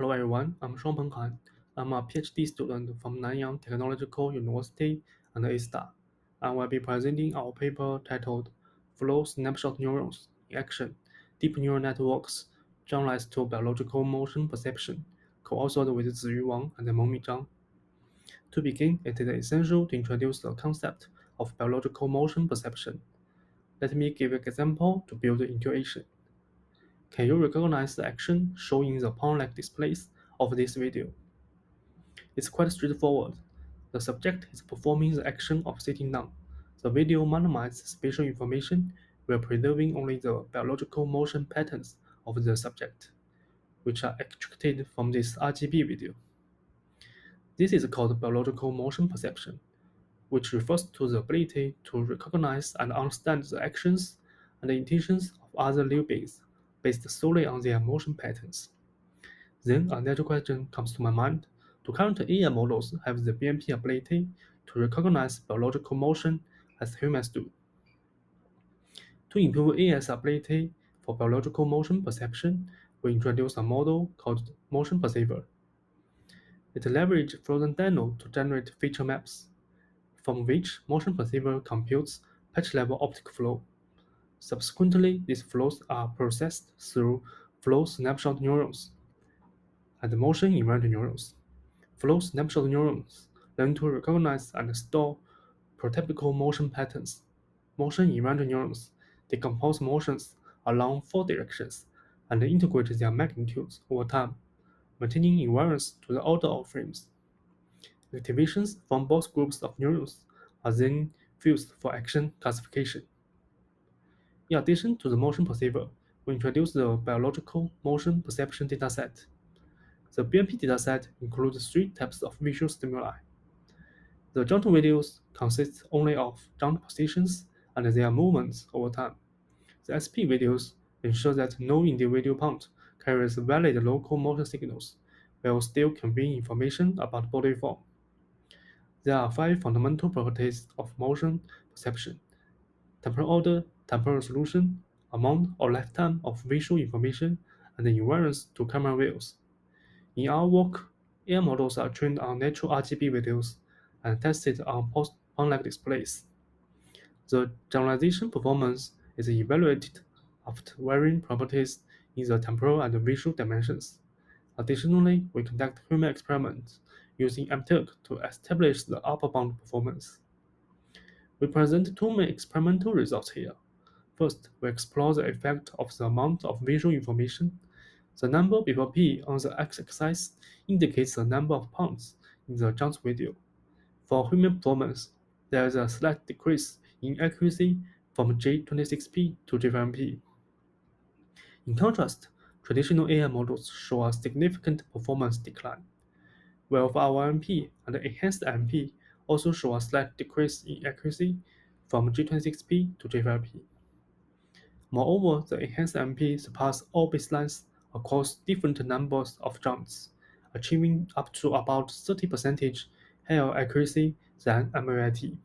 Hello everyone, I'm Sean Penghan. I'm a PhD student from Nanyang Technological University and ISTA, and will be presenting our paper titled Flow Snapshot Neurons in Action, Deep Neural Networks Generalized to Biological Motion Perception, co-authored with Ziyu Wang and Mengmi Zhang. To begin, it is essential to introduce the concept of biological motion perception. Let me give an example to build intuition. Can you recognize the action shown in the pawn-like displays of this video? It's quite straightforward. The subject is performing the action of sitting down. The video minimizes spatial information while preserving only the biological motion patterns of the subject, which are extracted from this RGB video. This is called biological motion perception, which refers to the ability to recognize and understand the actions and the intentions of other living beings based solely on their motion patterns. Then a natural question comes to my mind. Do current AI models have the BMP ability to recognize biological motion as humans do? To improve AI's ability for biological motion perception, we introduced a model called Motion Perceiver. It leverages frozen dino to generate feature maps, from which Motion Perceiver computes patch-level optic flow. Subsequently, these flows are processed through flow snapshot neurons and motion invariant neurons. Flow snapshot neurons learn to recognize and store prototypical motion patterns. Motion invariant neurons decompose motions along four directions and integrate their magnitudes over time, maintaining invariance to the order of frames. Activations from both groups of neurons are then fused for action classification. In addition to the motion perceiver, we introduce the biological motion perception dataset. The BMP dataset includes three types of visual stimuli. The jump videos consist only of jump positions and their movements over time. The SP videos ensure that no individual point carries valid local motion signals, while still conveying information about body form. There are five fundamental properties of motion perception: temporal order, temporal resolution, amount or lifetime of visual information, and the invariance to camera views. In our work, AI models are trained on natural RGB videos and tested on post-pawn-like displays. The generalization performance is evaluated after varying properties in the temporal and visual dimensions. Additionally, we conduct human experiments using MTurk to establish the upper bound performance. We present two main experimental results here. First, we explore the effect of the amount of visual information. The number before p on the x-axis indicates the number of points in the jump video. For human performance, there is a slight decrease in accuracy from J26p to J5p. In contrast, traditional AI models show a significant performance decline, while our MP and enhanced MP also show a slight decrease in accuracy from J26p to J5p. Moreover, the enhanced MP surpass all baselines across different numbers of jumps, achieving up to about 30% higher accuracy than MAIT.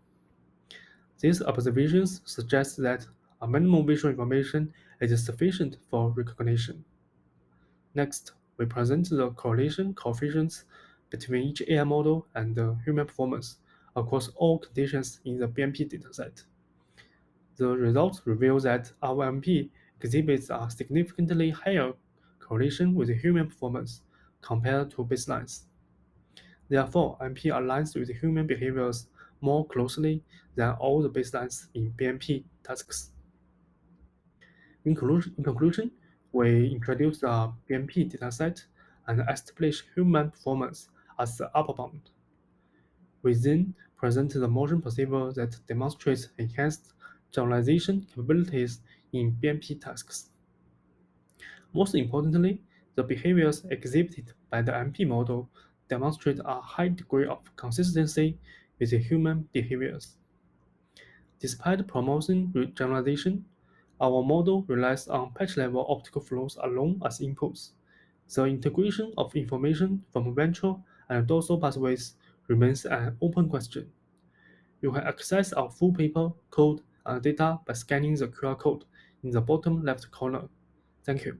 These observations suggest that a minimum visual information is sufficient for recognition. Next, we present the correlation coefficients between each AI model and the human performance across all conditions in the BMP dataset. The results reveal that our MP exhibits a significantly higher correlation with human performance compared to baselines. Therefore, MP aligns with human behaviors more closely than all the baselines in BMP tasks. In conclusion, we introduce the BMP dataset and establish human performance as the upper bound. We then present the motion perceiver that demonstrates enhanced generalization capabilities in BMP tasks. Most importantly, the behaviors exhibited by the MP model demonstrate a high degree of consistency with the human behaviors. Despite promoting generalization, our model relies on patch-level optical flows alone as inputs. The integration of information from ventral and dorsal pathways remains an open question. You can access our full paper, code, and data by scanning the QR code in the bottom left corner. Thank you.